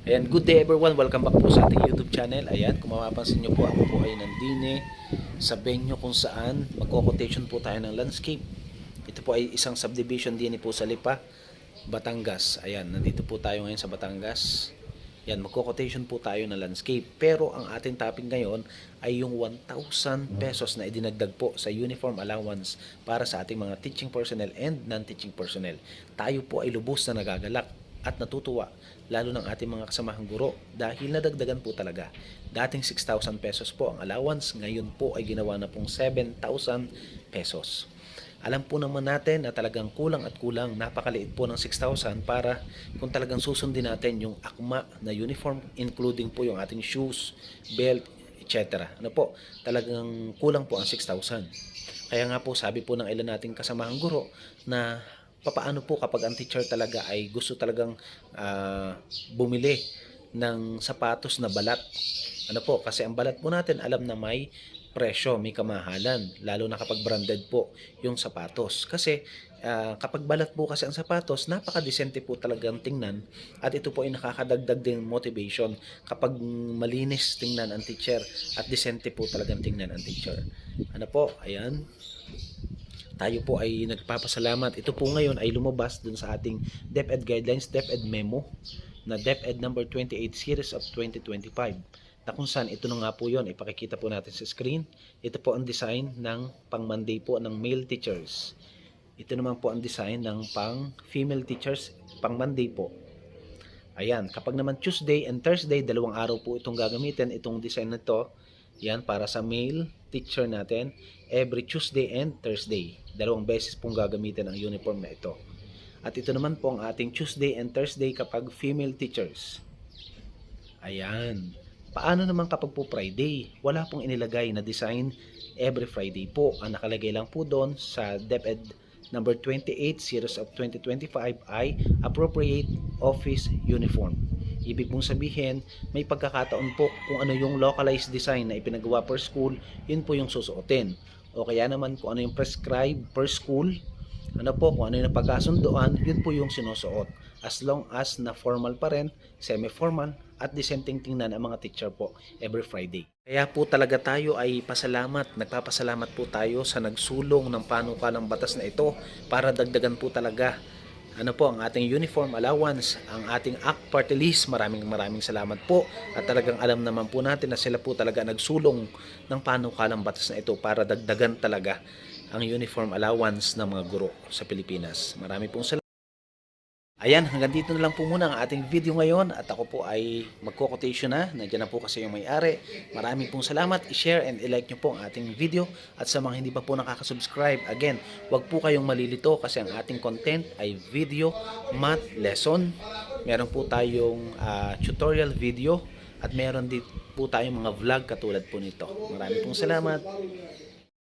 Ayan, good day everyone. Welcome back po sa ating YouTube channel. Ayan, kung mapapansin nyo po, ako po ay nandine sa venue kung saan magko-quotation po tayo ng landscape. Ito po ay isang subdivision din po sa Lipa, Batangas. Ayan, nandito po tayo ngayon sa Batangas. Yan, magko-quotation po tayo ng landscape. Pero ang ating topic ngayon ay yung 1,000 pesos na idinagdag po sa uniform allowance para sa ating mga teaching personnel and non-teaching personnel. Tayo po ay lubos na nagagalak at natutuwa, lalo ng ating mga kasamahang guro dahil nadagdagan po talaga. Dating 6,000 pesos po ang allowance, ngayon po ay ginawa na pong 7,000 pesos. Alam po naman natin na talagang kulang at kulang, napakaliit po ng 6,000 para kung talagang susundin natin yung akma na uniform, including po yung ating shoes, belt, etc. Ano po, talagang kulang po ang 6,000. Kaya nga po sabi po ng ilan nating kasamahang guro na papaano po kapag ang teacher talaga ay gusto talagang bumili ng sapatos na balat. Ano po, kasi ang balat po natin alam na may presyo, may kamahalan, lalo na kapag branded po yung sapatos. Kasi kapag balat po kasi ang sapatos, napakadesente po talagang tingnan at ito po ay nakakadagdag din motivation kapag malinis tingnan ang teacher at desente po talagang tingnan ang teacher. Ano po, ayan. Tayo po ay nagpapasalamat. Ito po ngayon ay lumabas dun sa ating DepEd Guidelines, DepEd Memo na DepEd number 28 series of 2025 na kung saan ito na nga po yun, ipakikita po natin sa screen. Ito po ang design ng pang Monday po ng male teachers. Ito naman po ang design ng pang female teachers pang Monday po. Ayan, kapag naman Tuesday and Thursday, dalawang araw po itong gagamitin, itong design na ito. Yan, para sa male teacher natin, every Tuesday and Thursday. Dalawang beses pong gagamitin ang uniform na ito. At ito naman po ang ating Tuesday and Thursday kapag female teachers. Ayan. Paano naman kapag po Friday? Wala pong inilagay na design every Friday po. Ang nakalagay lang po doon sa DepEd number 28 series of 2025 ay appropriate office uniform. Ibig mong sabihin, may pagkakataon po kung ano yung localized design na ipinagawa per school, yun po yung susuotin. O kaya naman kung ano yung prescribed per school, ano po, kung ano yung pagkasunduan, yun po yung sinusuot. As long as na formal pa rin, semi-formal, at disenteng tingnan ang mga teacher po every Friday. Kaya po talaga tayo ay nagpapasalamat po tayo sa nagsulong ng panukalang batas na ito para dagdagan po talaga ano po ang ating uniform allowance, ang ating ACT party list. Maraming salamat po at talagang alam naman po natin na sila po talaga nagsulong ng panukalang batas na ito para dagdagan talaga ang uniform allowance ng mga guro sa Pilipinas. Marami pong salamat. Ayan, hanggang dito na lang po muna ang ating video ngayon at ako po ay magko-quotation na. Nandiyan na po kasi yung may-ari. Maraming pong salamat. I-share and i-like nyo po ang ating video at sa mga hindi pa po nakaka-subscribe, again, wag po kayong malilito kasi ang ating content ay video, math, lesson. Meron po tayong tutorial video at meron din po tayong mga vlog katulad po nito. Maraming pong salamat.